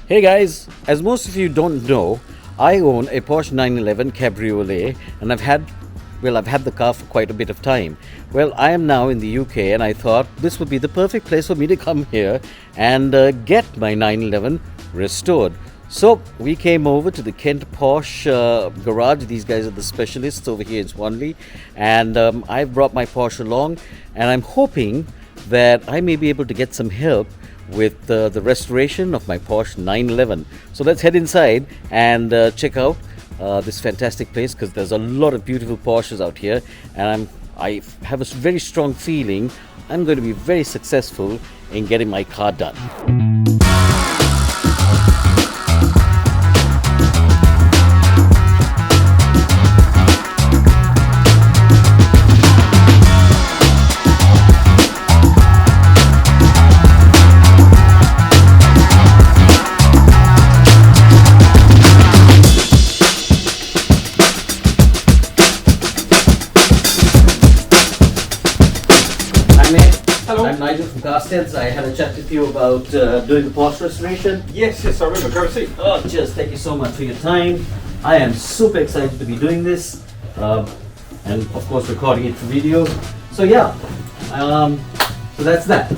Hey guys, as most of you don't know, I own a Porsche 911 Cabriolet and I've had the car for quite a bit of time. Well, I am now in the UK and I thought this would be the perfect place for me to come here and get my 911 restored. So we came over to the Kent Porsche garage. These guys are the specialists over here in Swanley, and I've brought my Porsche along, and I'm hoping that I may be able to get some help with the restoration of my Porsche 911. So let's head inside and check out this fantastic place, because there's a lot of beautiful Porsches out here, and I have a very strong feeling I'm going to be very successful in getting my car done. I'm Nigel from CastHeads. I had a chat with you about doing the Porsche restoration. Yes, I remember. Go see. Oh, cheers. Thank you so much for your time. I am super excited to be doing this, and of course recording it for video. So yeah, so that's that.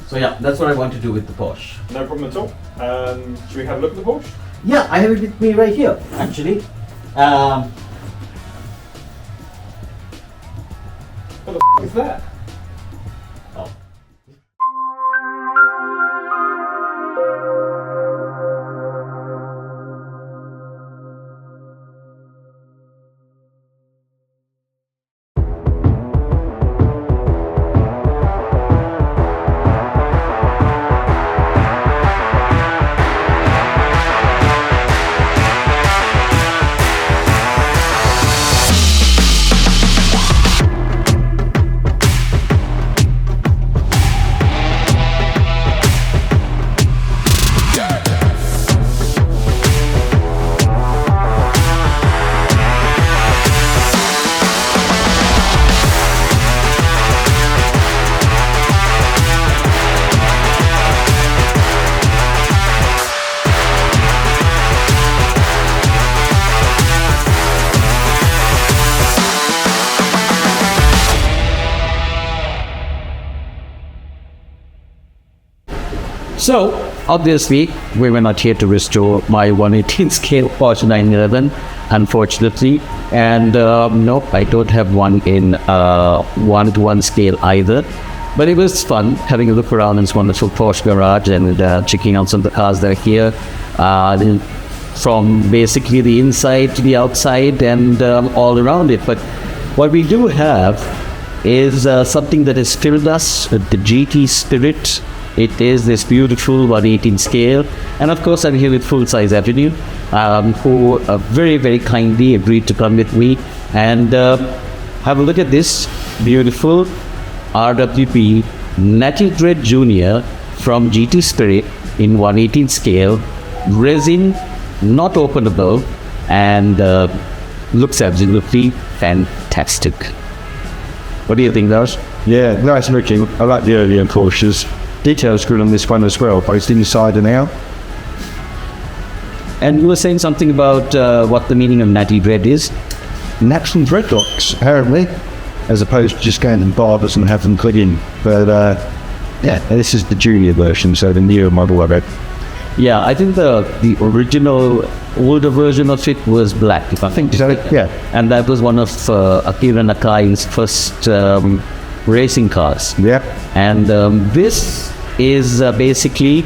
So yeah, that's what I want to do with the Porsche. No problem at all. Should we have a look at the Porsche? Yeah, I have it with me right here, actually. What the f*** is that? Oh. So, obviously, we were not here to restore my 1/18 scale Porsche 911, unfortunately. And no, I don't have one in 1:1 scale either. But it was fun having a look around in this wonderful Porsche garage and checking out some of the cars that are here. From basically the inside to the outside and all around it. But what we do have is something that has filled us with the GT spirit. It is this beautiful 1/18 scale, and of course I'm here with Full Size Avenue, who very, very kindly agreed to come with me and have a look at this beautiful RWP NATTY DREDD Junior from GT Spirit in 1/18 scale, resin, not openable, and looks absolutely fantastic. What do you think, Lars? Yeah, nice looking. I like the earlier Porsches. Details good on this one as well, both inside and out. And you were saying something about what the meaning of NATTY DREDD is? Natural dreadlocks, apparently, as opposed to just going to barbers and have them put in. But yeah, this is the junior version, so the newer model of it. Yeah, I think the original older version of it was black, if I think. So, yeah. And that was one of Akira Nakai's first racing cars. Yeah. And this is basically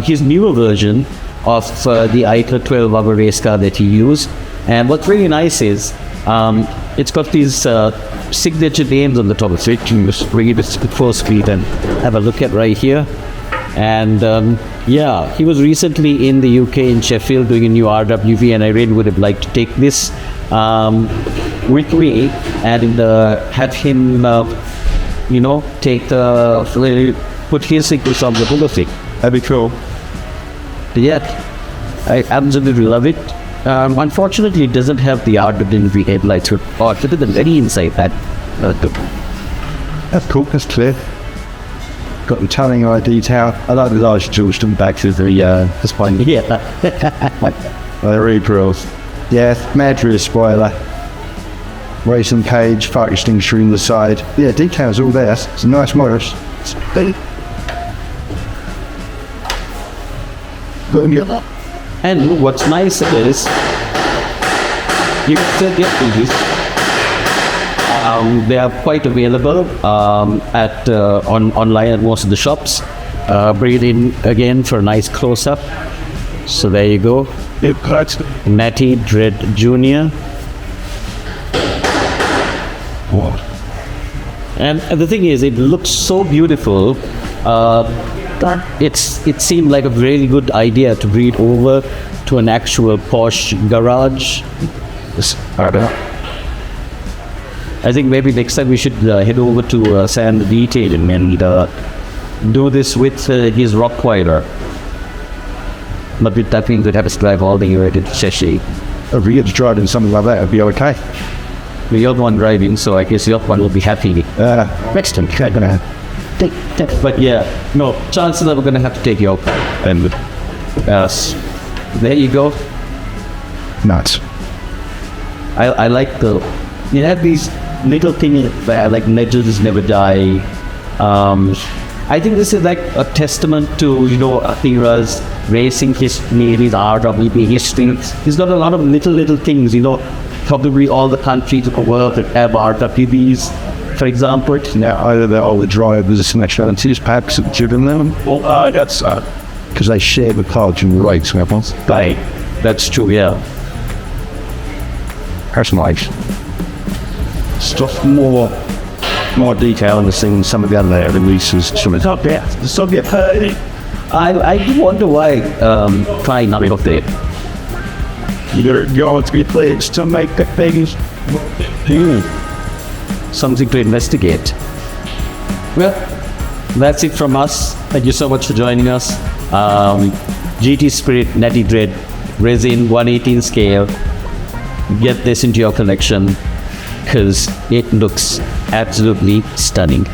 his newer version of the ICA 12-hour race car that he used. And what's really nice is it's got these signature names on the top of it. You can just bring it to full speed and have a look at right here. And yeah, he was recently in the UK in Sheffield doing a new RWV, and I really would have liked to take this with me and have him, take put his signatures on the whole thing. That'd be cool. Yeah, I absolutely love it. Unfortunately, it doesn't have the RWV headlights or fitted the very inside that. That's cool, that's clear. Got the tunneling eye detail. I like the large Georgetown back to the spine. Yeah. They're really cool. Yeah, mad rear spoiler. Racing cage, fire extinguisher on the side. Yeah, details all there. It's a nice Morris. And what's nice is you can still get these. They are quite available online at most of the shops. Bring it in again for a nice close-up. So there you go. Natty DREDD Junior. And the thing is, it looks so beautiful. It seemed like a really good idea to bring it over to an actual Porsche garage. I think maybe next time we should head over to Sand Detailing and do this with his Rottweiler. But with that means we'd have to drive all the way to Cheshire. If we get to drive in something like that, it'd be okay. You're the one driving, so I guess the other one will be happy. Next time, I'm gonna take. But yeah, no, chances are we're going to have to take you out. And there you go. Nuts. I like you have these little things that like legends never die. I think this is like a testament to, Akira's racing history, his RWB history. He's got a lot of little things, probably all the countries of the world that have RWBs, for example. Now, either they're all the drivers, nationalities, perhaps have driven them. Well, that's because they share the cards and rights weapons. Right, that's true, yeah. Personalized. Stuff more detail in the thing, some of the other releases. Some of the Soviet. I do wonder why try not to update. You're going to be placed to make the things. Something to investigate. Well, that's it from us. Thank you so much for joining us. GT Spirit Natty DREDD resin 1/18 scale. Get this into your collection because it looks absolutely stunning.